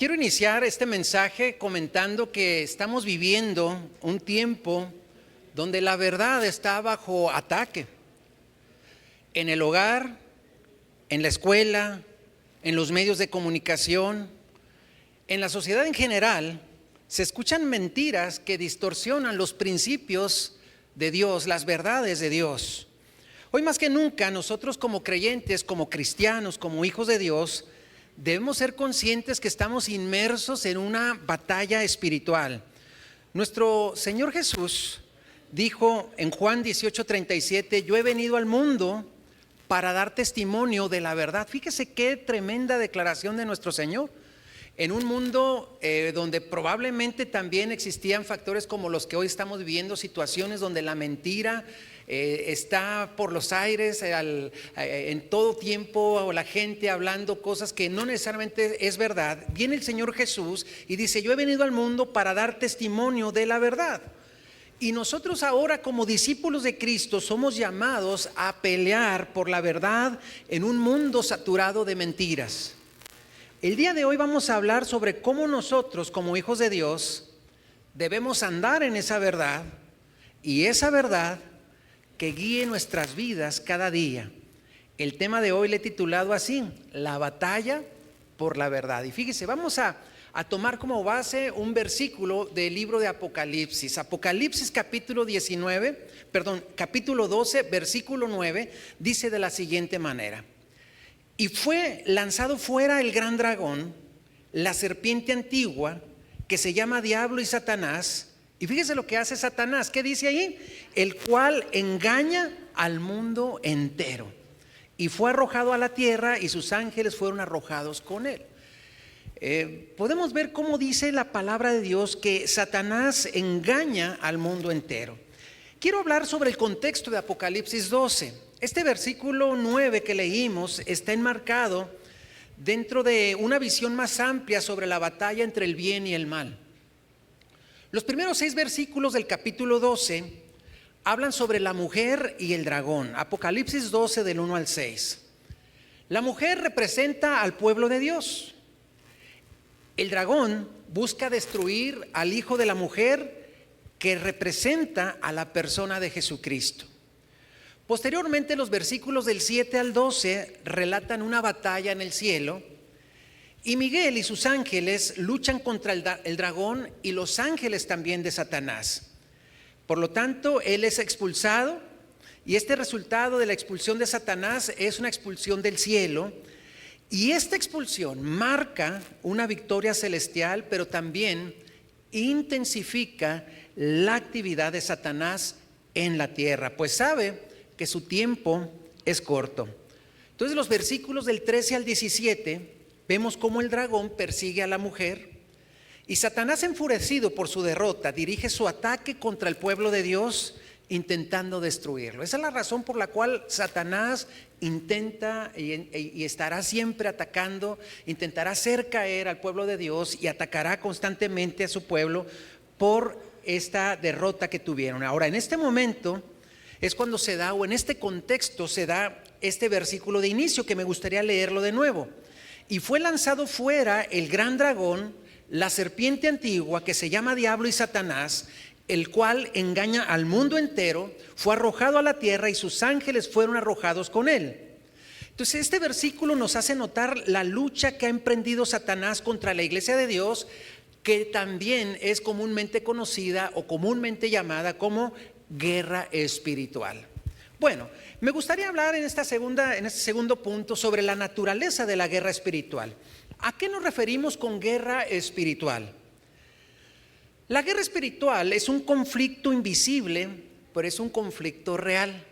Quiero iniciar este mensaje comentando que estamos viviendo un tiempo donde la verdad está bajo ataque. En el hogar, en la escuela, en los medios de comunicación, en la sociedad en general, se escuchan mentiras que distorsionan los principios de Dios, las verdades de Dios. Hoy más que nunca, nosotros como creyentes, como cristianos, como hijos de Dios, debemos ser conscientes que estamos inmersos en una batalla espiritual. Nuestro Señor Jesús dijo en Juan 18:37, yo he venido al mundo para dar testimonio de la verdad. Fíjese qué tremenda declaración de nuestro Señor. En un mundo donde probablemente también existían factores como los que hoy estamos viviendo, situaciones donde la mentira está por los aires, en todo tiempo la gente hablando cosas que no necesariamente es verdad. Viene el Señor Jesús y dice, yo he venido al mundo para dar testimonio de la verdad. Y nosotros ahora como discípulos de Cristo somos llamados a pelear por la verdad en un mundo saturado de mentiras. El día de hoy vamos a hablar sobre cómo nosotros como hijos de Dios debemos andar en esa verdad y esa verdad que guíe nuestras vidas cada día. El tema de hoy le he titulado así, la batalla por la verdad. Y fíjese, vamos a tomar como base un versículo del libro de Apocalipsis. Apocalipsis capítulo 12, versículo 9, dice de la siguiente manera. Y fue lanzado fuera el gran dragón, la serpiente antigua, que se llama Diablo y Satanás. Y fíjese lo que hace Satanás. ¿Qué dice ahí? El cual engaña al mundo entero. Y fue arrojado a la tierra y sus ángeles fueron arrojados con él. Podemos ver cómo dice la palabra de Dios que Satanás engaña al mundo entero. Quiero hablar sobre el contexto de Apocalipsis 12. Este versículo 9 que leímos está enmarcado dentro de una visión más amplia sobre la batalla entre el bien y el mal. Los primeros 6 versículos del capítulo 12 hablan sobre la mujer y el dragón. Apocalipsis 12 del 1 al 6. La mujer representa al pueblo de Dios. El dragón busca destruir al hijo de la mujer que representa a la persona de Jesucristo. Posteriormente, los versículos del 7 al 12 relatan una batalla en el cielo y Miguel y sus ángeles luchan contra el dragón y los ángeles también de Satanás. Por lo tanto, él es expulsado y este resultado de la expulsión de Satanás es una expulsión del cielo. Y esta expulsión marca una victoria celestial, pero también intensifica la actividad de Satanás en la tierra, pues sabe que su tiempo es corto. Entonces, los versículos del 13 al 17 vemos cómo el dragón persigue a la mujer y Satanás, enfurecido por su derrota, dirige su ataque contra el pueblo de Dios intentando destruirlo. Esa es la razón por la cual Satanás intenta y estará siempre atacando, intentará hacer caer al pueblo de Dios y atacará constantemente a su pueblo por esta derrota que tuvieron. Ahora, en este momento es cuando se da, o en este contexto se da este versículo de inicio que me gustaría leerlo de nuevo. Y fue lanzado fuera el gran dragón, la serpiente antigua que se llama Diablo y Satanás, el cual engaña al mundo entero, fue arrojado a la tierra y sus ángeles fueron arrojados con él. Entonces este versículo nos hace notar la lucha que ha emprendido Satanás contra la iglesia de Dios, que también es comúnmente conocida o comúnmente llamada como guerra espiritual. Bueno, me gustaría hablar en este segundo punto sobre la naturaleza de la guerra espiritual. ¿A qué nos referimos con guerra espiritual? La guerra espiritual es un conflicto invisible, pero es un conflicto real.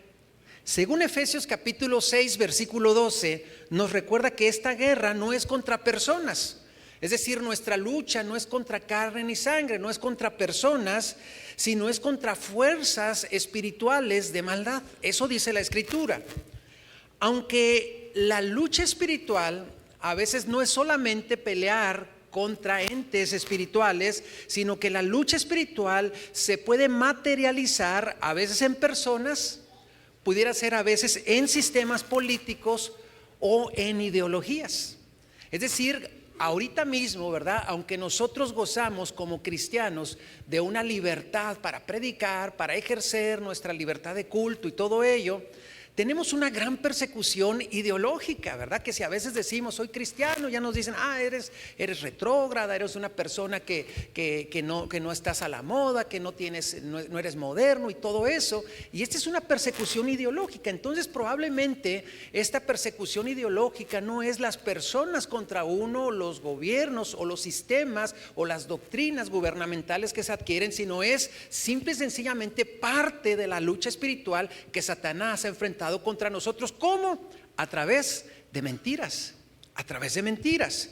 Según Efesios capítulo 6, versículo 12, nos recuerda que esta guerra no es contra personas. Es decir, nuestra lucha no es contra carne ni sangre, no es contra personas, sino es contra fuerzas espirituales de maldad. Eso dice la Escritura. Aunque la lucha espiritual a veces no es solamente pelear contra entes espirituales, sino que la lucha espiritual se puede materializar a veces en personas, pudiera ser a veces en sistemas políticos o en ideologías. Es decir, ahorita mismo, ¿verdad? Aunque nosotros gozamos como cristianos de una libertad para predicar, para ejercer nuestra libertad de culto y todo ello, tenemos una gran persecución ideológica, ¿verdad? Que si a veces decimos soy cristiano, ya nos dicen, eres retrógrada, eres una persona que no estás a la moda, que no eres moderno y todo eso. Y esta es una persecución ideológica. Entonces probablemente esta persecución ideológica no es las personas contra uno, los gobiernos o los sistemas o las doctrinas gubernamentales que se adquieren, sino es simple y sencillamente parte de la lucha espiritual que Satanás ha enfrentado contra nosotros. ¿Cómo? A través de mentiras, a través de mentiras.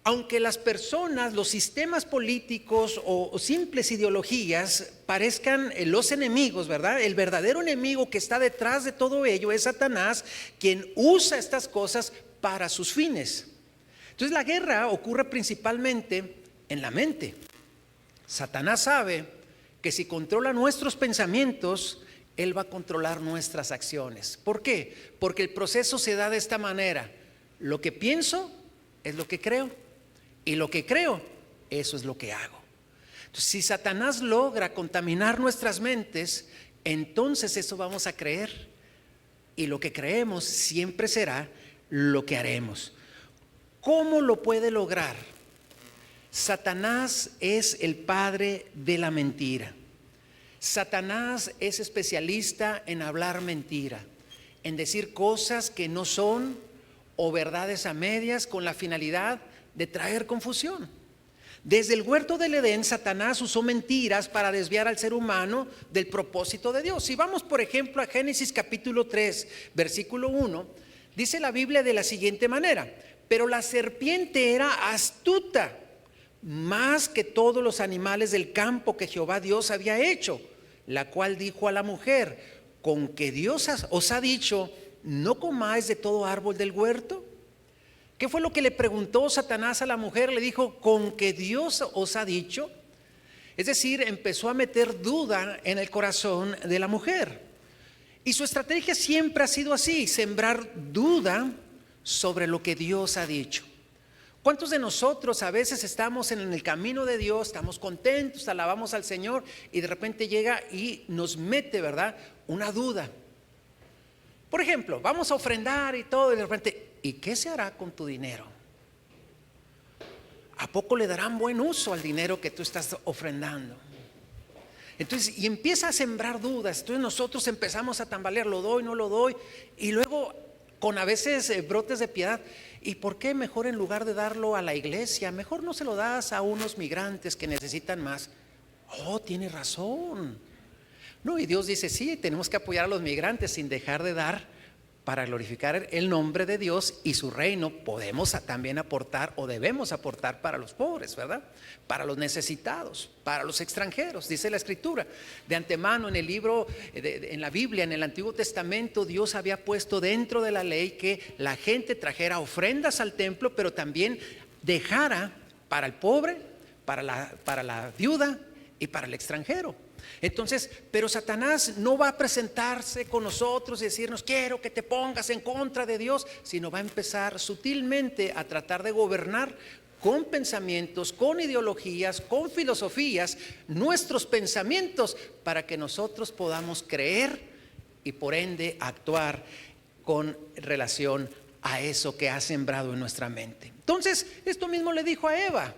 Aunque las personas, los sistemas políticos o simples ideologías parezcan los enemigos, ¿verdad? El verdadero enemigo que está detrás de todo ello es Satanás, quien usa estas cosas para sus fines. Entonces la guerra ocurre principalmente en la mente. Satanás sabe que si controla nuestros pensamientos, él va a controlar nuestras acciones. ¿Por qué? Porque el proceso se da de esta manera. Lo que pienso es lo que creo. Y lo que creo, eso es lo que hago. Entonces, si Satanás logra contaminar nuestras mentes, entonces eso vamos a creer. Y lo que creemos siempre será lo que haremos. ¿Cómo lo puede lograr? Satanás es el padre de la mentira. Satanás es especialista en hablar mentira, en decir cosas que no son o verdades a medias con la finalidad de traer confusión. Desde el huerto del Edén, Satanás usó mentiras para desviar al ser humano del propósito de Dios. Si vamos, por ejemplo, a Génesis capítulo 3, versículo 1, dice la Biblia de la siguiente manera: pero la serpiente era astuta más que todos los animales del campo que Jehová Dios había hecho, la cual dijo a la mujer: ¿con que Dios os ha dicho, no comáis de todo árbol del huerto? ¿Qué fue lo que le preguntó Satanás a la mujer? Le dijo: ¿con que Dios os ha dicho? Es decir, empezó a meter duda en el corazón de la mujer. Y su estrategia siempre ha sido así: sembrar duda sobre lo que Dios ha dicho. ¿Cuántos de nosotros a veces estamos en el camino de Dios, estamos contentos, alabamos al Señor, y de repente llega y nos mete, ¿verdad?, una duda? Por ejemplo, vamos a ofrendar y todo, y de repente, ¿y qué se hará con tu dinero? ¿A poco le darán buen uso al dinero que tú estás ofrendando? Entonces, y empieza a sembrar dudas. Entonces nosotros empezamos a tambalear, lo doy, no lo doy, y luego con a veces brotes de piedad. ¿Y por qué mejor, en lugar de darlo a la iglesia, mejor no se lo das a unos migrantes que necesitan más? Oh, tiene razón. No, y Dios dice, sí, tenemos que apoyar a los migrantes sin dejar de dar para glorificar el nombre de Dios y su reino. Podemos también aportar, o debemos aportar, para los pobres, ¿verdad? Para los necesitados, para los extranjeros. Dice la Escritura de antemano en el libro, en la Biblia, en el Antiguo Testamento, Dios había puesto dentro de la ley que la gente trajera ofrendas al templo, pero también dejara para el pobre, para la viuda y para el extranjero. Entonces, pero Satanás no va a presentarse con nosotros y decirnos: quiero que te pongas en contra de Dios, sino va a empezar sutilmente a tratar de gobernar con pensamientos, con ideologías, con filosofías, nuestros pensamientos, para que nosotros podamos creer y por ende actuar con relación a eso que ha sembrado en nuestra mente. Entonces, esto mismo le dijo a Eva: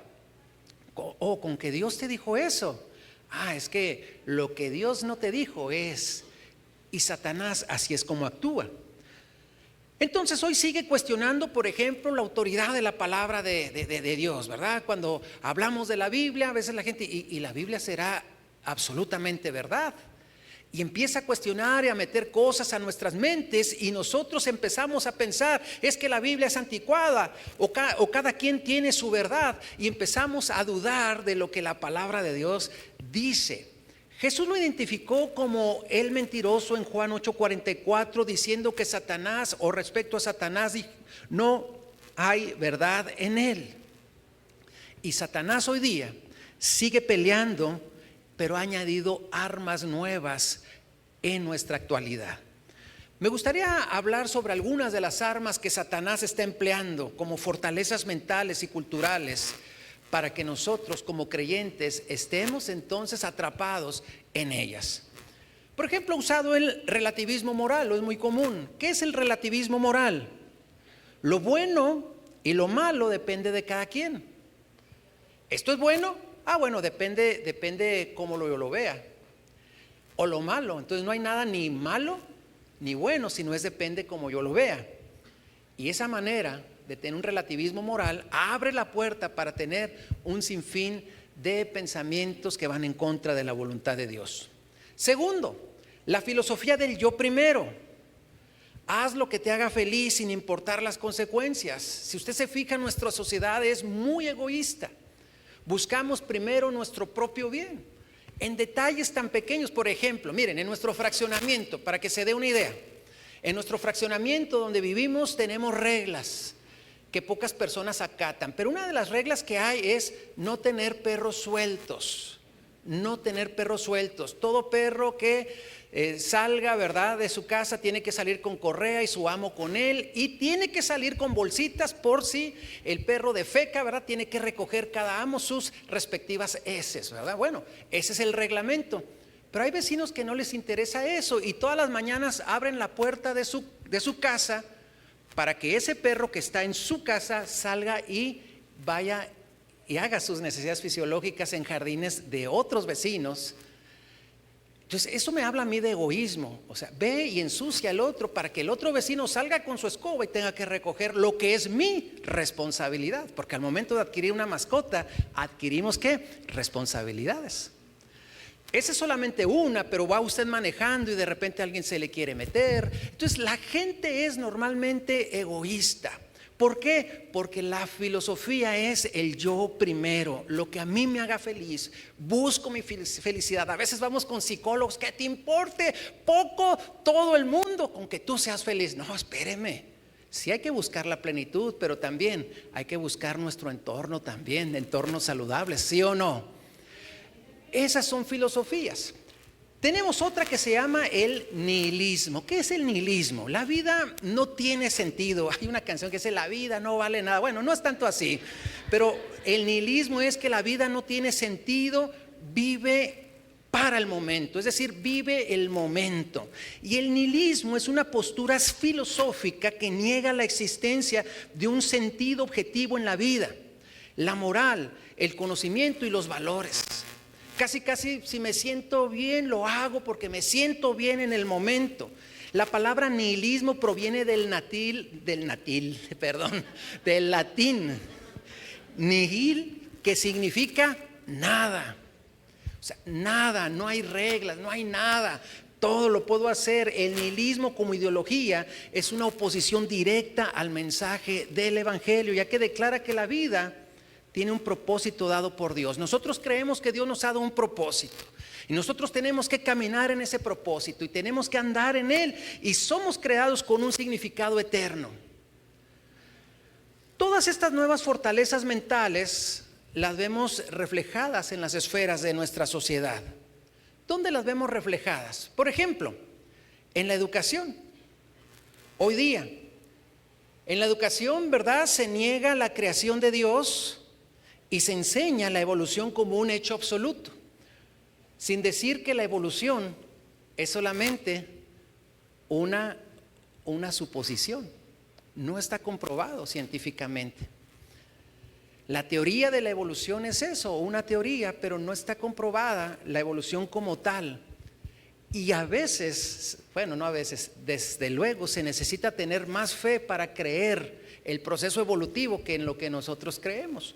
oh, con que Dios te dijo eso. Es que lo que Dios no te dijo es. Y Satanás así es como actúa. Entonces hoy sigue cuestionando, por ejemplo, la autoridad de la palabra de Dios, ¿verdad? Cuando hablamos de la Biblia, a veces la gente, y la Biblia será absolutamente verdad. Y empieza a cuestionar y a meter cosas a nuestras mentes, y nosotros empezamos a pensar: es que la Biblia es anticuada, o cada quien tiene su verdad, y empezamos a dudar de lo que la palabra de Dios dice. Jesús lo identificó como el mentiroso en Juan 8:44, diciendo que Satanás, o respecto a Satanás, dijo: no hay verdad en él. Y Satanás hoy día sigue peleando, pero ha añadido armas nuevas en nuestra actualidad. Me gustaría hablar sobre algunas de las armas que Satanás está empleando como fortalezas mentales y culturales para que nosotros como creyentes estemos entonces atrapados en ellas. Por ejemplo, ha usado el relativismo moral, lo es muy común. ¿Qué es el relativismo moral? Lo bueno y lo malo depende de cada quien. ¿Esto es bueno? Bueno, depende cómo yo lo vea. O lo malo, entonces no hay nada ni malo ni bueno, sino depende cómo yo lo vea. Y esa manera de tener un relativismo moral abre la puerta para tener un sinfín de pensamientos que van en contra de la voluntad de Dios. Segundo, la filosofía del yo primero. Haz lo que te haga feliz sin importar las consecuencias. Si usted se fija, nuestra sociedad es muy egoísta. Buscamos primero nuestro propio bien, en detalles tan pequeños. Por ejemplo, miren, en nuestro fraccionamiento, para que se dé una idea, en nuestro fraccionamiento donde vivimos tenemos reglas que pocas personas acatan, pero una de las reglas que hay es no tener perros sueltos, no tener perros sueltos. Todo perro que salga, ¿verdad?, de su casa tiene que salir con correa y su amo con él, y tiene que salir con bolsitas por si el perro defeca, ¿verdad? Tiene que recoger cada amo sus respectivas heces, ¿verdad? Bueno, ese es el reglamento. Pero hay vecinos que no les interesa eso y todas las mañanas abren la puerta de su casa para que ese perro que está en su casa salga y vaya y haga sus necesidades fisiológicas en jardines de otros vecinos. Entonces eso me habla a mí de egoísmo. O sea, ve y ensucia al otro para que el otro vecino salga con su escoba y tenga que recoger lo que es mi responsabilidad, porque al momento de adquirir una mascota adquirimos ¿qué? Responsabilidades. Esa es solamente una, pero va usted manejando y de repente alguien se le quiere meter. Entonces la gente es normalmente egoísta. ¿Por qué? Porque la filosofía es el yo primero, lo que a mí me haga feliz. Busco mi felicidad. A veces vamos con psicólogos, que te importe poco todo el mundo con que tú seas feliz. No, espéreme. Sí hay que buscar la plenitud, pero también hay que buscar nuestro entorno también, entornos saludables, ¿sí o no? Esas son filosofías. Tenemos otra que se llama el nihilismo. ¿Qué es el nihilismo? La vida no tiene sentido. Hay una canción que dice la vida no vale nada. Bueno, no es tanto así, pero el nihilismo es que la vida no tiene sentido, vive para el momento, es decir, vive el momento. Y el nihilismo es una postura filosófica que niega la existencia de un sentido objetivo en la vida, la moral, el conocimiento y los valores. Casi si me siento bien lo hago porque me siento bien en el momento. La palabra nihilismo proviene del latín nihil, que significa nada. O sea, nada, no hay reglas, no hay nada. Todo lo puedo hacer. El nihilismo como ideología es una oposición directa al mensaje del evangelio, ya que declara que la vida tiene un propósito dado por Dios. Nosotros creemos que Dios nos ha dado un propósito y nosotros tenemos que caminar en ese propósito y tenemos que andar en él, y somos creados con un significado eterno. Todas estas nuevas fortalezas mentales las vemos reflejadas en las esferas de nuestra sociedad. ¿Dónde las vemos reflejadas? Por ejemplo, en la educación. Hoy día, en la educación, ¿verdad?, se niega la creación de Dios y se enseña la evolución como un hecho absoluto, sin decir que la evolución es solamente una suposición. No está comprobado científicamente. La teoría de la evolución es eso, una teoría, pero no está comprobada la evolución como tal. Y a veces, bueno, no a veces, desde luego se necesita tener más fe para creer el proceso evolutivo que en lo que nosotros creemos.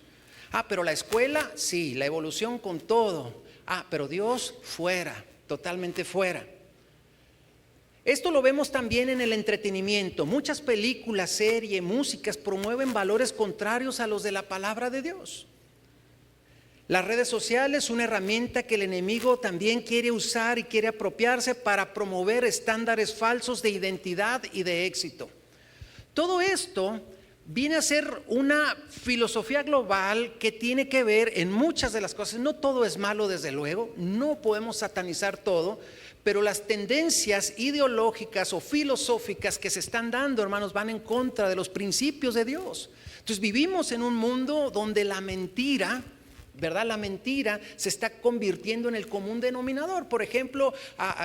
Pero la escuela, sí, la evolución con todo. Pero Dios fuera, totalmente fuera. Esto lo vemos también en el entretenimiento. Muchas películas, series, músicas promueven valores contrarios a los de la palabra de Dios. Las redes sociales, una herramienta que el enemigo también quiere usar y quiere apropiarse para promover estándares falsos de identidad y de éxito. Todo esto viene a ser una filosofía global que tiene que ver en muchas de las cosas. No todo es malo, desde luego, no podemos satanizar todo, Pero las tendencias ideológicas o filosóficas que se están dando, hermanos, van en contra de los principios de Dios. Entonces vivimos en un mundo donde la mentira, ¿verdad? La mentira se está convirtiendo en el común denominador. Por ejemplo,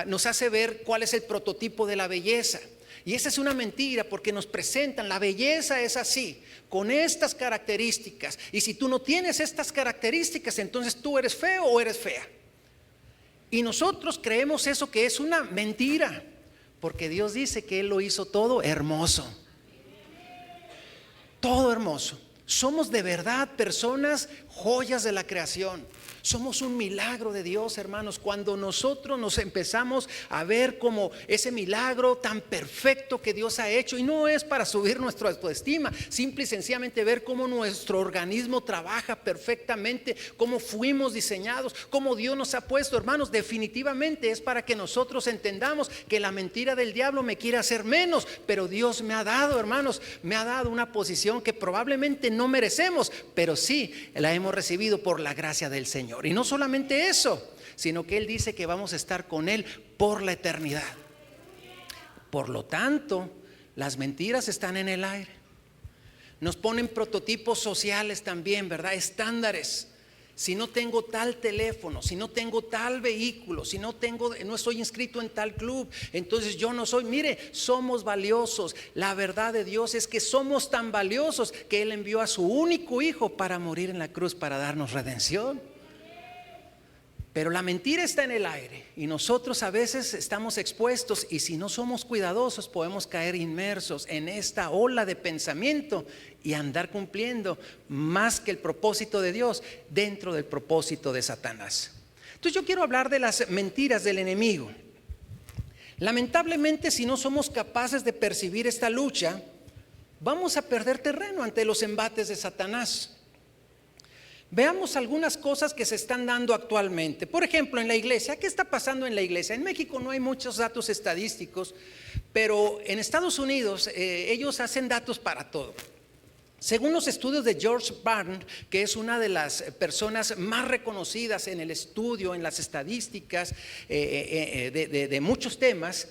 nos hace ver cuál es el prototipo de la belleza. Y esa es una mentira, porque nos presentan: la belleza es así, con estas características. Y si tú no tienes estas características, entonces tú eres feo o eres fea. Y nosotros creemos eso, que es una mentira, porque Dios dice que Él lo hizo todo hermoso. Todo hermoso. Somos de verdad personas joyas de la creación. Somos un milagro de Dios, hermanos. Cuando nosotros nos empezamos a ver como ese milagro tan perfecto que Dios ha hecho, y no es para subir nuestra autoestima, simple y sencillamente ver cómo nuestro organismo trabaja perfectamente, cómo fuimos diseñados, cómo Dios nos ha puesto, hermanos, definitivamente es para que nosotros entendamos que la mentira del diablo me quiere hacer menos, pero Dios me ha dado, hermanos, me ha dado una posición que probablemente no merecemos, pero sí la hemos recibido por la gracia del Señor. Y no solamente eso, sino que Él dice que vamos a estar con Él por la eternidad. Por lo tanto, las mentiras están en el aire. Nos ponen prototipos sociales también, ¿verdad? Estándares. Si no tengo tal teléfono, si no tengo tal vehículo, si no estoy inscrito en tal club, entonces yo no soy. Mire, somos valiosos. La verdad de Dios es que somos tan valiosos que Él envió a su único hijo para morir en la cruz, para darnos redención. Pero la mentira está en el aire y nosotros a veces estamos expuestos, y si no somos cuidadosos podemos caer inmersos en esta ola de pensamiento y andar cumpliendo más que el propósito de Dios dentro del propósito de Satanás. Entonces yo quiero hablar de las mentiras del enemigo. Lamentablemente, si no somos capaces de percibir esta lucha, vamos a perder terreno ante los embates de Satanás. Veamos algunas cosas que se están dando actualmente. Por ejemplo, en la iglesia, ¿qué está pasando en la iglesia? En México no hay muchos datos estadísticos, pero en Estados Unidos ellos hacen datos para todo. Según los estudios de George Barna, que es una de las personas más reconocidas en el estudio, en las estadísticas de muchos temas,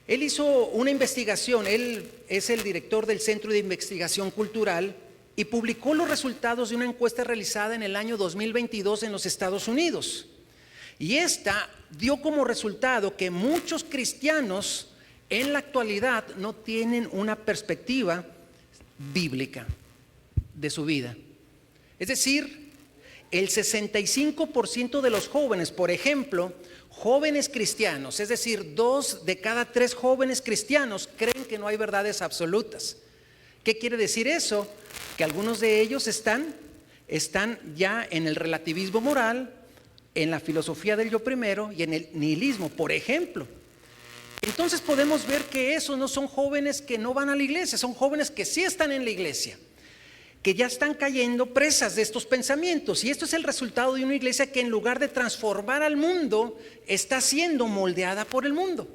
él hizo una investigación. Él es el director del Centro de Investigación Cultural y publicó los resultados de una encuesta realizada en el año 2022 en los Estados Unidos. Y esta dio como resultado que muchos cristianos en la actualidad no tienen una perspectiva bíblica de su vida. Es decir, el 65% de los jóvenes, por ejemplo, jóvenes cristianos, es decir, 2 de cada 3 jóvenes cristianos creen que no hay verdades absolutas. ¿Qué quiere decir eso? Que algunos de ellos están ya en el relativismo moral, en la filosofía del yo primero y en el nihilismo, por ejemplo. Entonces podemos ver que esos no son jóvenes que no van a la iglesia, son jóvenes que sí están en la iglesia, que ya están cayendo presas de estos pensamientos. Y esto es el resultado de una iglesia que en lugar de transformar al mundo, está siendo moldeada por el mundo.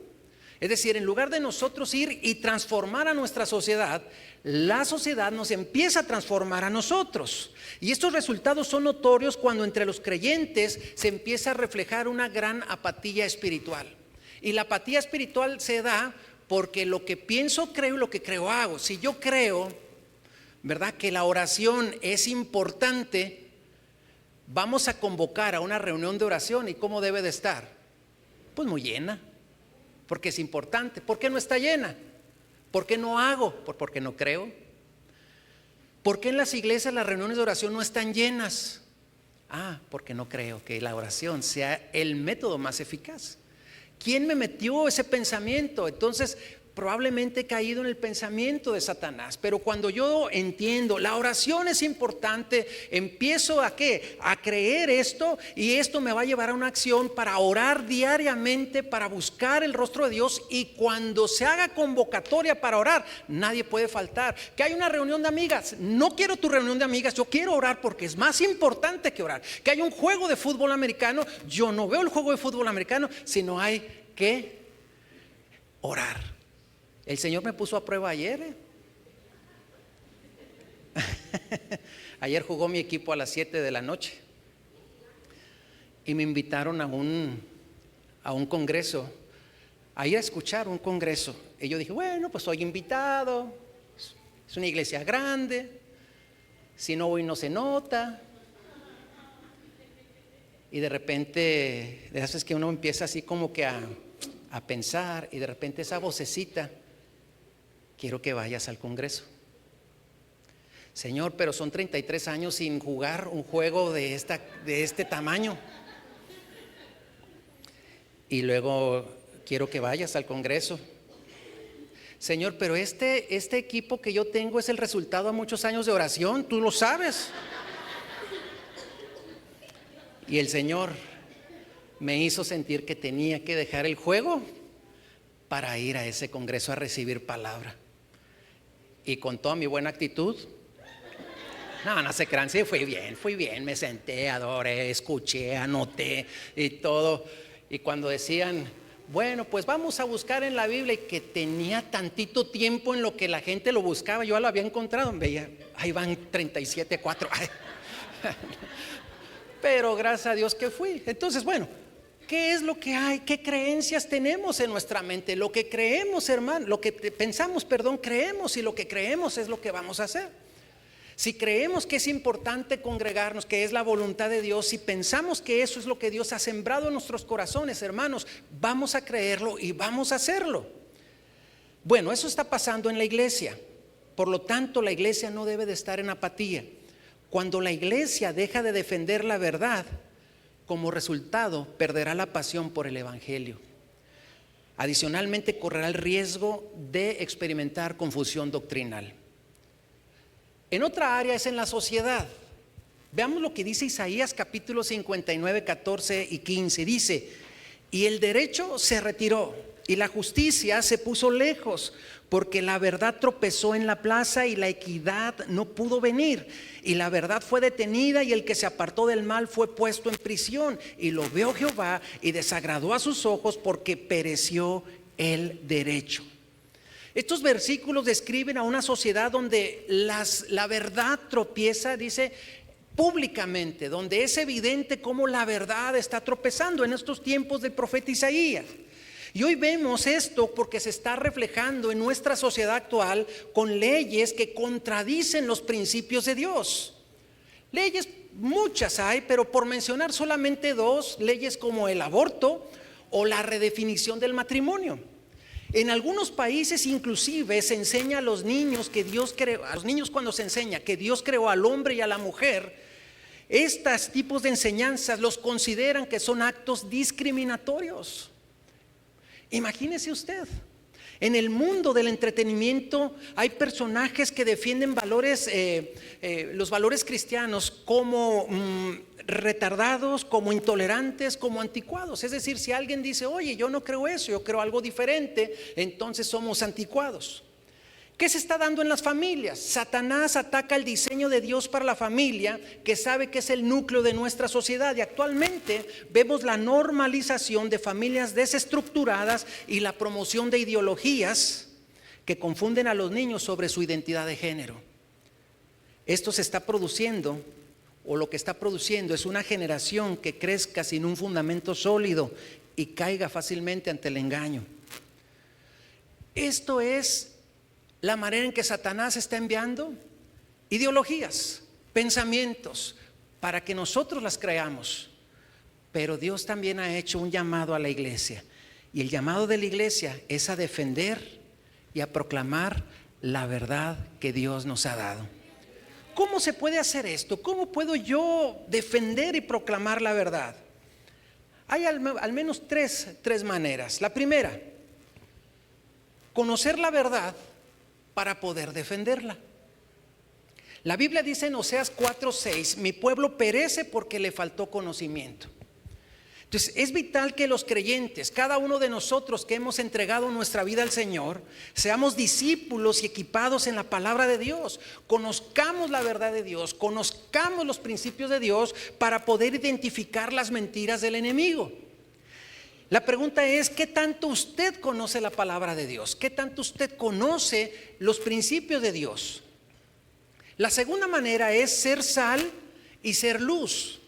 Es decir, en lugar de nosotros ir y transformar a nuestra sociedad, la sociedad nos empieza a transformar a nosotros. Y estos resultados son notorios cuando entre los creyentes se empieza a reflejar una gran apatía espiritual. Y la apatía espiritual se da porque lo que pienso creo y lo que creo hago. Si yo creo, ¿verdad?, que la oración es importante, vamos a convocar a una reunión de oración. ¿Y cómo debe de estar? Pues muy llena, porque es importante. ¿Por qué no está llena? ¿Por qué no hago? Porque no creo. ¿Por qué en las iglesias las reuniones de oración no están llenas? Porque no creo que la oración sea el método más eficaz. ¿Quién me metió ese pensamiento? Entonces, probablemente he caído en el pensamiento de Satanás. Pero cuando yo entiendo la oración es importante, empiezo a ¿qué? A creer esto, y esto me va a llevar a una acción para orar diariamente, para buscar el rostro de Dios. Y cuando se haga convocatoria para orar, nadie puede faltar. Que hay una reunión de amigas, no quiero tu reunión de amigas, yo quiero orar porque es más importante que orar. Que hay un juego de fútbol americano, yo no veo el juego de fútbol americano, sino hay que orar. El Señor me puso a prueba ayer. Ayer jugó mi equipo a las 7 de la noche y me invitaron a un congreso a ir a escuchar un congreso. Y yo dije, bueno, pues soy invitado, es una iglesia grande, si no voy no se nota. Y de repente, de esas veces que uno empieza así como que a pensar, y de repente esa vocecita: quiero que vayas al congreso. Señor, pero son 33 años sin jugar un juego de este tamaño. Y luego: quiero que vayas al congreso. Señor, pero este equipo que yo tengo es el resultado de muchos años de oración, tú lo sabes. Y el Señor me hizo sentir que tenía que dejar el juego para ir a ese congreso a recibir palabra. Y con toda mi buena actitud, no se crean, sí, fui bien, me senté, adoré, escuché, anoté y todo. Y cuando decían, bueno, pues vamos a buscar en la Biblia, y que tenía tantito tiempo en lo que la gente lo buscaba, yo lo había encontrado, veía, ahí van 37:4. Pero gracias a Dios que fui. Entonces, bueno, ¿qué es lo que hay? ¿Qué creencias tenemos en nuestra mente? Lo que creemos, hermano, lo que pensamos, creemos, y lo que creemos es lo que vamos a hacer. Si creemos que es importante congregarnos, que es la voluntad de Dios, si pensamos que eso es lo que Dios ha sembrado en nuestros corazones, hermanos, vamos a creerlo y vamos a hacerlo. Bueno, eso está pasando en la iglesia. Por lo tanto, la iglesia no debe de estar en apatía. Cuando la iglesia deja de defender la verdad, como resultado perderá la pasión por el evangelio. Adicionalmente, correrá el riesgo de experimentar confusión doctrinal. En otra área es en la sociedad. Veamos lo que dice Isaías capítulo 59, 14 y 15. Dice: y el derecho se retiró y la justicia se puso lejos, porque la verdad tropezó en la plaza y la equidad no pudo venir. Y la verdad fue detenida y el que se apartó del mal fue puesto en prisión. Y lo vio Jehová y desagradó a sus ojos, porque pereció el derecho. Estos versículos describen a una sociedad donde la verdad tropieza, dice, públicamente, donde es evidente cómo la verdad está tropezando en estos tiempos del profeta Isaías. Y hoy vemos esto porque se está reflejando en nuestra sociedad actual con leyes que contradicen los principios de Dios. Leyes muchas hay, pero por mencionar solamente dos, leyes como el aborto o la redefinición del matrimonio. En algunos países inclusive se enseña a los niños que Dios creó, a los niños cuando se enseña que Dios creó al hombre y a la mujer, estos tipos de enseñanzas los consideran que son actos discriminatorios. Imagínese usted, en el mundo del entretenimiento hay personajes que defienden valores, los valores cristianos como retardados, como intolerantes, como anticuados. Es decir, si alguien dice, oye, yo no creo eso, yo creo algo diferente, entonces somos anticuados. ¿Qué se está dando en las familias? Satanás ataca el diseño de Dios para la familia, que sabe que es el núcleo de nuestra sociedad, y actualmente vemos la normalización de familias desestructuradas y la promoción de ideologías que confunden a los niños sobre su identidad de género. Esto se está produciendo, o lo que está produciendo es una generación que crezca sin un fundamento sólido y caiga fácilmente ante el engaño. Esto es la manera en que Satanás está enviando ideologías, pensamientos, para que nosotros las creamos. Pero Dios también ha hecho un llamado a la iglesia, y el llamado de la iglesia es a defender y a proclamar la verdad que Dios nos ha dado. ¿Cómo se puede hacer esto? ¿Cómo puedo yo defender y proclamar la verdad? Hay al menos tres maneras. La primera, conocer la verdad para poder defenderla. La Biblia dice en Oseas 4:6, mi pueblo perece porque le faltó conocimiento. Entonces es vital que los creyentes, cada uno de nosotros que hemos entregado nuestra vida al Señor, seamos discípulos y equipados en la palabra de Dios, conozcamos la verdad de Dios, conozcamos los principios de Dios para poder identificar las mentiras del enemigo. La pregunta es, ¿qué tanto usted conoce la palabra de Dios? ¿Qué tanto usted conoce los principios de Dios? La segunda manera es ser sal y ser luz.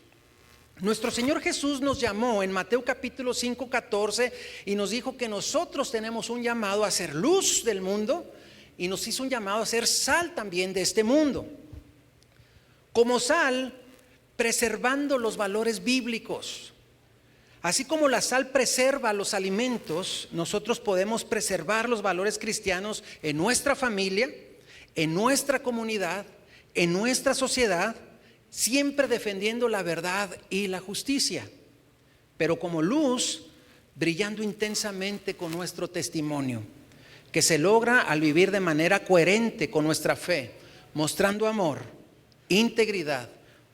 Nuestro Señor Jesús nos llamó en Mateo capítulo 5, 14 y nos dijo que nosotros tenemos un llamado a ser luz del mundo y nos hizo un llamado a ser sal también de este mundo. Como sal, preservando los valores bíblicos. Así como la sal preserva los alimentos, nosotros podemos preservar los valores cristianos en nuestra familia, en nuestra comunidad, en nuestra sociedad, siempre defendiendo la verdad y la justicia, pero como luz, brillando intensamente con nuestro testimonio, que se logra al vivir de manera coherente con nuestra fe, mostrando amor, integridad,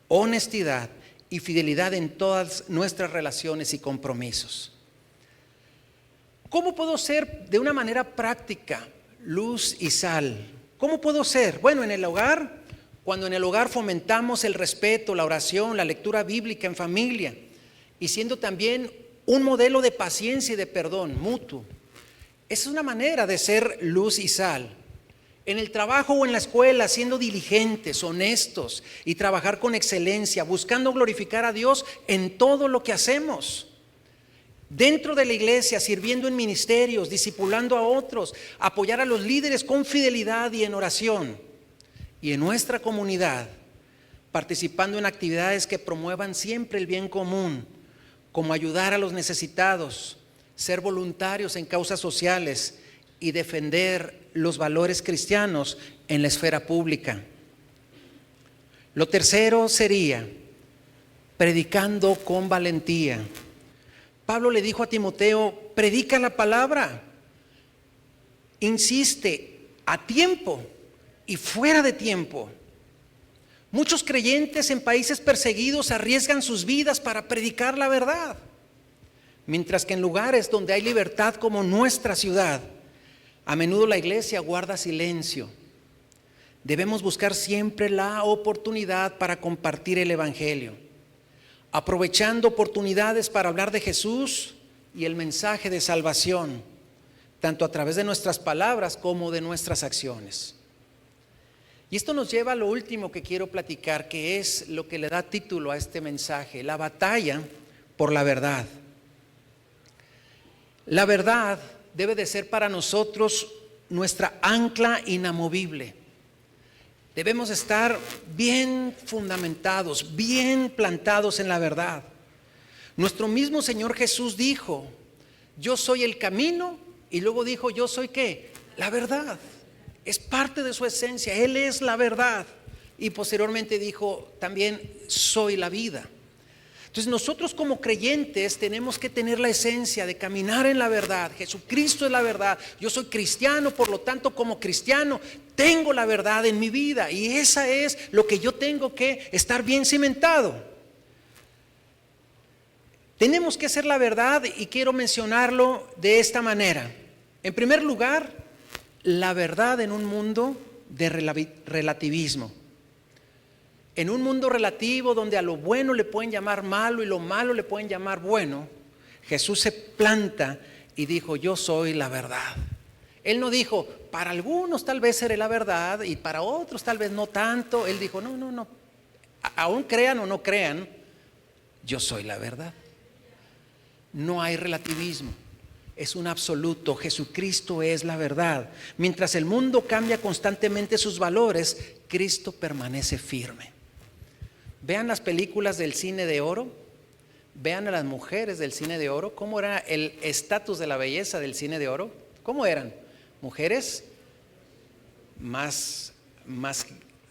honestidad y fidelidad en todas nuestras relaciones y compromisos. ¿Cómo puedo ser de una manera práctica luz y sal? ¿Cómo puedo ser? Bueno, en el hogar, cuando en el hogar fomentamos el respeto, la oración, la lectura bíblica en familia y siendo también un modelo de paciencia y de perdón mutuo. Esa es una manera de ser luz y sal. En el trabajo o en la escuela, siendo diligentes, honestos y trabajar con excelencia, buscando glorificar a Dios en todo lo que hacemos. Dentro de la iglesia, sirviendo en ministerios, discipulando a otros, apoyar a los líderes con fidelidad y en oración. Y en nuestra comunidad, participando en actividades que promuevan siempre el bien común, como ayudar a los necesitados, ser voluntarios en causas sociales y defender los valores cristianos en la esfera pública. Lo tercero sería predicando con valentía. Pablo le dijo a Timoteo: predica la palabra, insiste a tiempo y fuera de tiempo. Muchos creyentes en países perseguidos arriesgan sus vidas para predicar la verdad, mientras que en lugares donde hay libertad como nuestra ciudad, a menudo la iglesia guarda silencio. Debemos buscar siempre la oportunidad para compartir el evangelio, aprovechando oportunidades para hablar de Jesús y el mensaje de salvación, tanto a través de nuestras palabras como de nuestras acciones. Y esto nos lleva a lo último que quiero platicar, que es lo que le da título a este mensaje: la batalla por la verdad. La verdad debe de ser para nosotros nuestra ancla inamovible. Debemos estar bien fundamentados, bien plantados en la verdad. Nuestro mismo Señor Jesús dijo: yo soy el camino, y luego dijo: yo soy ¿qué? La verdad. Es parte de su esencia, Él es la verdad. Y posteriormente dijo también: soy la vida. Entonces nosotros como creyentes tenemos que tener la esencia de caminar en la verdad. Jesucristo es la verdad. Yo soy cristiano, por lo tanto como cristiano tengo la verdad en mi vida. Y esa es lo que yo tengo que estar bien cimentado. Tenemos que ser la verdad, y quiero mencionarlo de esta manera. En primer lugar, la verdad en un mundo de relativismo. En un mundo relativo donde a lo bueno le pueden llamar malo y lo malo le pueden llamar bueno, Jesús se planta y dijo: yo soy la verdad. Él no dijo: para algunos tal vez seré la verdad y para otros tal vez no tanto. Él dijo: no, aún crean o no crean, yo soy la verdad. No hay relativismo. Es un absoluto. Jesucristo es la verdad. Mientras el mundo cambia constantemente sus valores, Cristo permanece firme. Vean las películas del cine de oro, vean a las mujeres del cine de oro, cómo era el estatus de la belleza del cine de oro. ¿Cómo eran? Mujeres más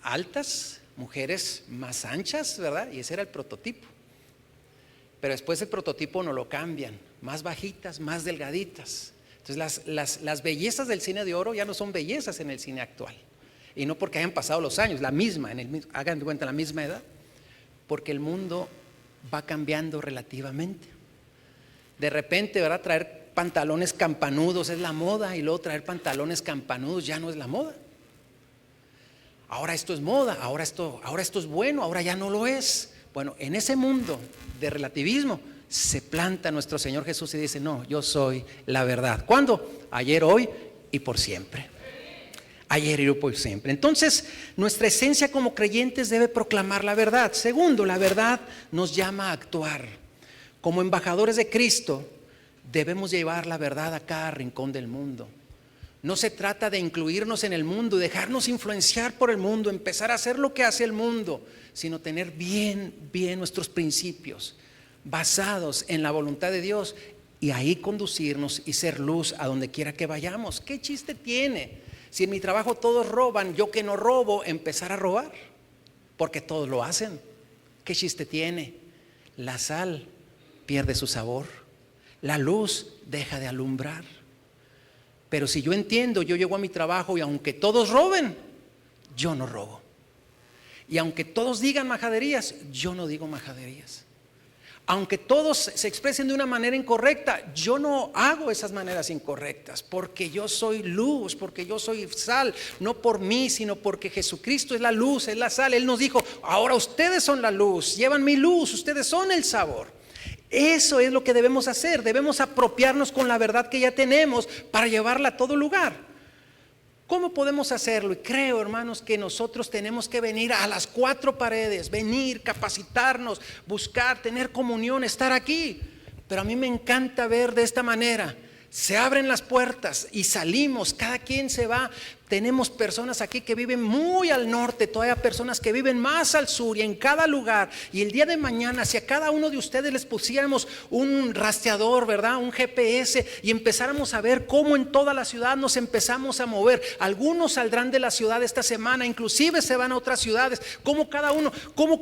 altas, mujeres más anchas, ¿verdad? Y ese era el prototipo. Pero después el prototipo no lo cambian, más bajitas, más delgaditas. Entonces las bellezas del cine de oro ya no son bellezas en el cine actual. Y no porque hayan pasado los años, la misma, hagan de cuenta la misma edad, porque el mundo va cambiando relativamente. De repente, ¿verdad?, traer pantalones campanudos es la moda, y luego traer pantalones campanudos ya no es la moda. Ahora esto es moda, ahora esto es bueno, ahora ya no lo es. Bueno, en ese mundo de relativismo se planta nuestro Señor Jesús y dice: no, yo soy la verdad. ¿Cuándo? Ayer, hoy y por siempre. ayer y hoy por siempre. Entonces, nuestra esencia como creyentes debe proclamar la verdad. Segundo, la verdad nos llama a actuar. Como embajadores de Cristo, debemos llevar la verdad a cada rincón del mundo. No se trata de incluirnos en el mundo, dejarnos influenciar por el mundo, empezar a hacer lo que hace el mundo, sino tener bien nuestros principios basados en la voluntad de Dios y ahí conducirnos y ser luz a donde quiera que vayamos. ¿Qué chiste tiene si en mi trabajo todos roban, yo que no robo, empezar a robar? Porque todos lo hacen. ¿Qué chiste tiene? La sal pierde su sabor, la luz deja de alumbrar. Pero si yo entiendo, yo llego a mi trabajo y aunque todos roben, yo no robo. Y aunque todos digan majaderías, yo no digo majaderías. Aunque todos se expresen de una manera incorrecta, yo no hago esas maneras incorrectas, porque yo soy luz, porque yo soy sal, no por mí, sino porque Jesucristo es la luz, es la sal. Él nos dijo, ahora ustedes son la luz, llevan mi luz, ustedes son el sabor. Eso es lo que debemos hacer, debemos apropiarnos con la verdad que ya tenemos para llevarla a todo lugar. ¿Cómo podemos hacerlo? Y creo, hermanos, que nosotros tenemos que venir a las cuatro paredes, venir, capacitarnos, buscar, tener comunión, estar aquí. Pero a mí me encanta ver de esta manera. Se abren las puertas y salimos, cada quien se va. Tenemos personas aquí que viven muy al norte, todavía personas que viven más al sur y en cada lugar. Y el día de mañana, si a cada uno de ustedes les pusiéramos un rastreador, ¿verdad? Un GPS y empezáramos a ver cómo en toda la ciudad nos empezamos a mover. Algunos saldrán de la ciudad esta semana, inclusive se van a otras ciudades. Como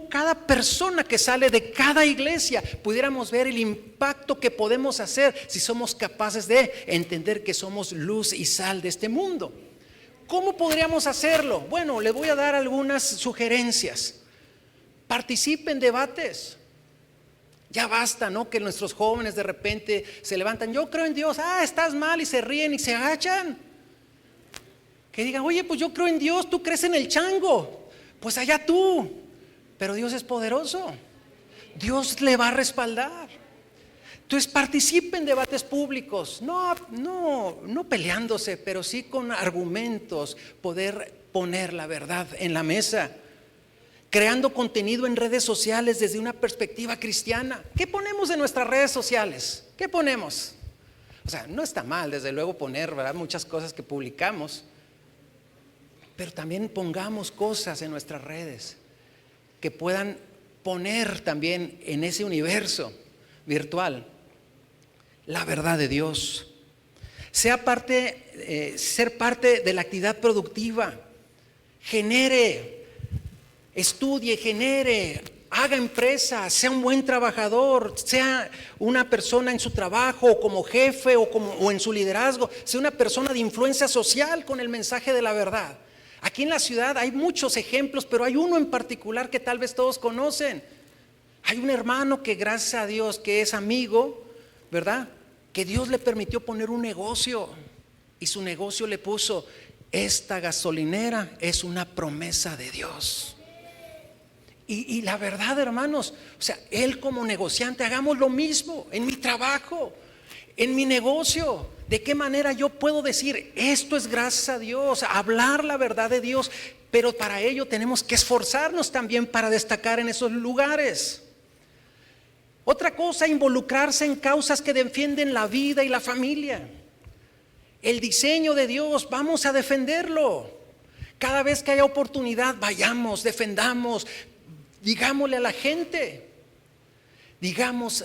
cada persona que sale de cada iglesia, pudiéramos ver el impacto que podemos hacer si somos capaces de entender que somos luz y sal de este mundo. ¿Cómo podríamos hacerlo? Bueno, les voy a dar algunas sugerencias. Participen en debates. Ya basta, ¿no? Que nuestros jóvenes de repente se levantan, yo creo en Dios, estás mal, y se ríen y se agachan. Que digan, oye, pues yo creo en Dios, tú crees en el chango, pues allá tú. Pero Dios es poderoso, Dios le va a respaldar. Entonces participen en debates públicos, no peleándose, pero sí con argumentos, poder poner la verdad en la mesa. Creando contenido en redes sociales desde una perspectiva cristiana. ¿Qué ponemos en nuestras redes sociales? ¿Qué ponemos? O sea, no está mal, desde luego, poner, ¿verdad?, muchas cosas que publicamos, pero también pongamos cosas en nuestras redes que puedan poner también en ese universo virtual la verdad de Dios. Ser parte de la actividad productiva. Estudie, haga empresa, sea un buen trabajador, sea una persona en su trabajo, como jefe o en su liderazgo, sea una persona de influencia social con el mensaje de la verdad. Aquí en la ciudad hay muchos ejemplos, pero hay uno en particular que tal vez todos conocen. Hay un hermano que, gracias a Dios, que es amigo, ¿verdad?, que Dios le permitió poner un negocio, y su negocio le puso: esta gasolinera es una promesa de Dios. Y la verdad, hermanos, o sea, él como negociante, hagamos lo mismo en mi trabajo, en mi negocio. ¿De qué manera yo puedo decir esto es gracias a Dios? Hablar la verdad de Dios, pero para ello tenemos que esforzarnos también para destacar en esos lugares. Otra cosa, involucrarse en causas que defienden la vida y la familia. El diseño de Dios, vamos a defenderlo. Cada vez que haya oportunidad, vayamos, defendamos, digámosle a la gente, digamos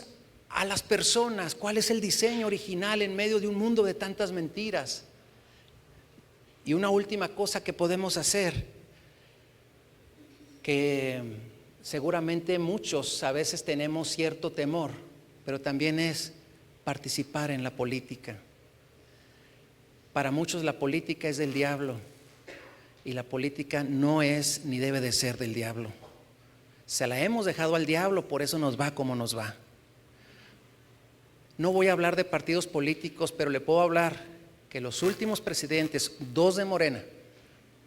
a las personas cuál es el diseño original en medio de un mundo de tantas mentiras. Y una última cosa que podemos hacer, que seguramente muchos a veces tenemos cierto temor, pero también es participar en la política. Para muchos la política es del diablo, y la política no es ni debe de ser del diablo. Se la hemos dejado al diablo, por eso nos va como nos va. No voy a hablar de partidos políticos, pero le puedo hablar que los últimos presidentes, 2 de Morena,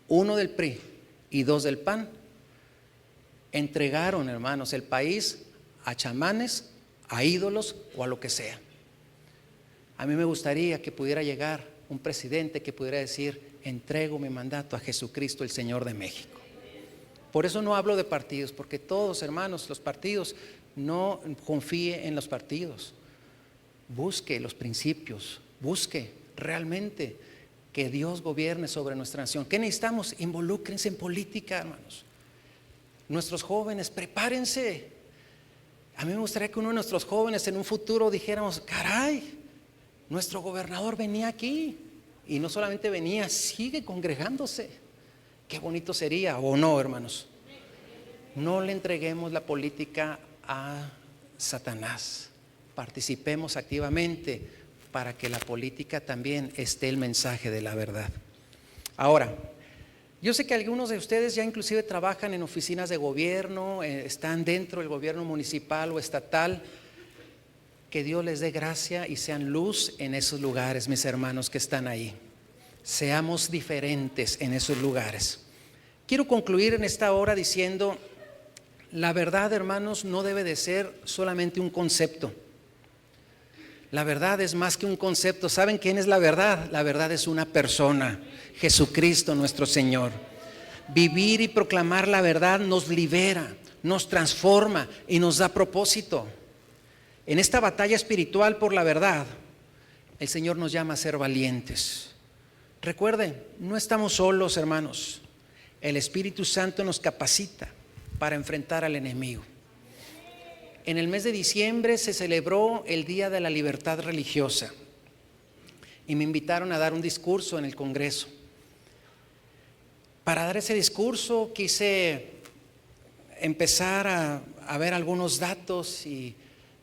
1 del PRI y 2 del PAN, entregaron, hermanos, el país a chamanes, a ídolos o a lo que sea. A mí me gustaría que pudiera llegar un presidente que pudiera decir: entrego mi mandato a Jesucristo, el Señor de México. Por eso no hablo de partidos, porque todos, hermanos, los partidos, no confíe en los partidos. Busque los principios, busque realmente que Dios gobierne sobre nuestra nación. ¿Qué necesitamos? Involúcrense en política, hermanos. Nuestros jóvenes, prepárense. A mí me gustaría que uno de nuestros jóvenes en un futuro dijéramos: caray, nuestro gobernador venía aquí, y no solamente venía, sigue congregándose. Qué bonito sería, ¿o no, hermanos? No le entreguemos la política a Satanás. Participemos activamente para que la política también esté el mensaje de la verdad. Ahora, yo sé que algunos de ustedes ya inclusive trabajan en oficinas de gobierno, están dentro del gobierno municipal o estatal. Que Dios les dé gracia y sean luz en esos lugares, mis hermanos que están ahí. Seamos diferentes en esos lugares. Quiero concluir en esta hora diciendo: la verdad, hermanos, no debe de ser solamente un concepto. La verdad es más que un concepto. ¿Saben quién es la verdad? La verdad es una persona, Jesucristo nuestro Señor. Vivir y proclamar la verdad nos libera, nos transforma y nos da propósito. En esta batalla espiritual por la verdad, el Señor nos llama a ser valientes. Recuerden, no estamos solos, hermanos. El Espíritu Santo nos capacita para enfrentar al enemigo. En el mes de diciembre se celebró el Día de la Libertad Religiosa y me invitaron a dar un discurso en el Congreso. Para dar ese discurso quise empezar a ver algunos datos y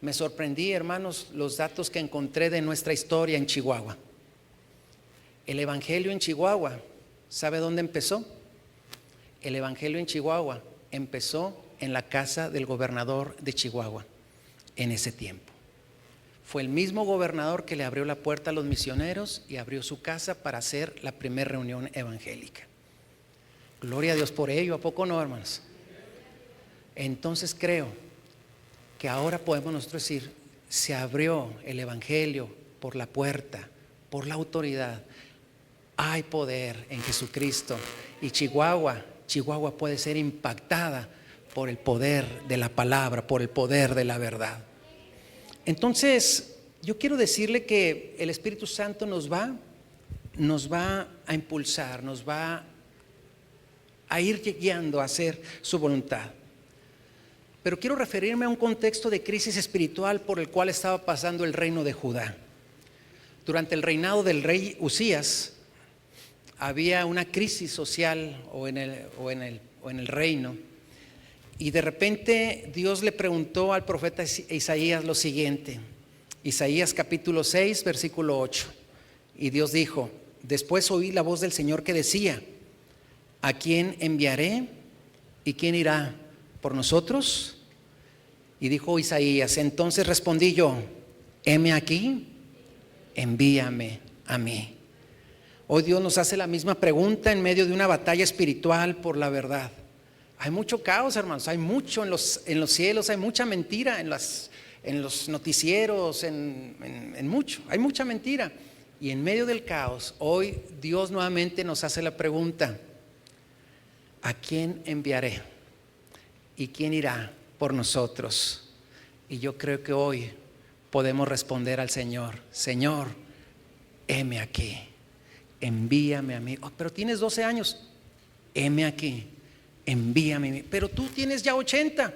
me sorprendí, hermanos, los datos que encontré de nuestra historia en Chihuahua. El evangelio en Chihuahua, ¿sabe dónde empezó? El evangelio en Chihuahua empezó en la casa del gobernador de Chihuahua en ese tiempo. Fue el mismo gobernador que le abrió la puerta a los misioneros y abrió su casa para hacer la primera reunión evangélica. Gloria a Dios por ello, ¿a poco no, hermanos? Entonces creo que ahora podemos nosotros decir: se abrió el evangelio por la puerta, por la autoridad. Hay poder en Jesucristo y Chihuahua puede ser impactada por el poder de la palabra, por el poder de la verdad. Entonces, yo quiero decirle que el Espíritu Santo nos va a impulsar, nos va a ir guiando a hacer su voluntad. Pero quiero referirme a un contexto de crisis espiritual por el cual estaba pasando el reino de Judá. Durante el reinado del rey Usías había una crisis social o en el reino, y de repente Dios le preguntó al profeta Isaías lo siguiente. Isaías capítulo 6 versículo 8, y Dios dijo: después oí la voz del Señor que decía: ¿a quién enviaré y quién irá por nosotros? Y dijo Isaías: entonces respondí yo: heme aquí, envíame a mí. Hoy Dios nos hace la misma pregunta en medio de una batalla espiritual por la verdad. Hay mucho caos, hermanos, hay mucho en los cielos, hay mucha mentira en los noticieros, en mucho, hay mucha mentira. Y en medio del caos, hoy Dios nuevamente nos hace la pregunta: ¿a quién enviaré? ¿Y quién irá por nosotros? Y yo creo que hoy podemos responder al Señor: Señor, heme aquí, envíame a mí. Oh, pero tienes 12 años, heme aquí, envíame a mí. Pero tú tienes ya 80,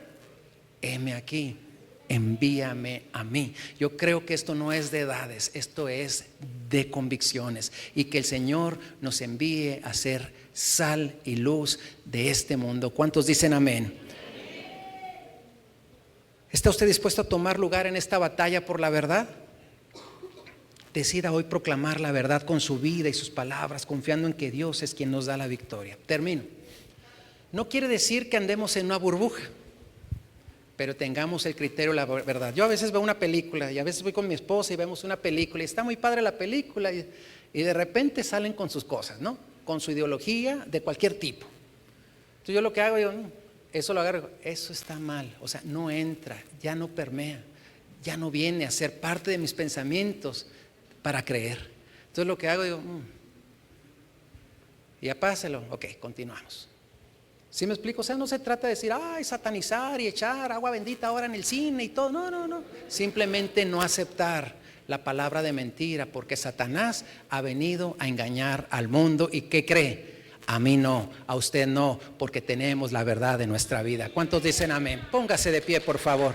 heme aquí, envíame a mí. Yo creo que esto no es de edades, esto es de convicciones, y que el Señor nos envíe a ser sal y luz de este mundo. ¿Cuántos dicen amén? ¿Está usted dispuesto a tomar lugar en esta batalla por la verdad? Decida hoy proclamar la verdad con su vida y sus palabras, confiando en que Dios es quien nos da la victoria. Termino. No quiere decir que andemos en una burbuja, pero tengamos el criterio de la verdad. Yo a veces veo una película, y a veces voy con mi esposa y vemos una película, y está muy padre la película, y de repente salen con sus cosas, ¿no? Con su ideología de cualquier tipo. Entonces yo lo que hago, eso lo agarro, eso está mal, o sea, no entra, ya no permea, ya no viene a ser parte de mis pensamientos para creer. Entonces lo que hago, Ya páselo. Ok, continuamos. ¿Sí me explico? O sea, no se trata de decir, ay, satanizar y echar agua bendita ahora en el cine y todo. No, no, no. Simplemente no aceptar la palabra de mentira, porque Satanás ha venido a engañar al mundo. ¿Y qué cree? A mí no, a usted no, porque tenemos la verdad de nuestra vida. ¿Cuántos dicen amén? Póngase de pie, por favor.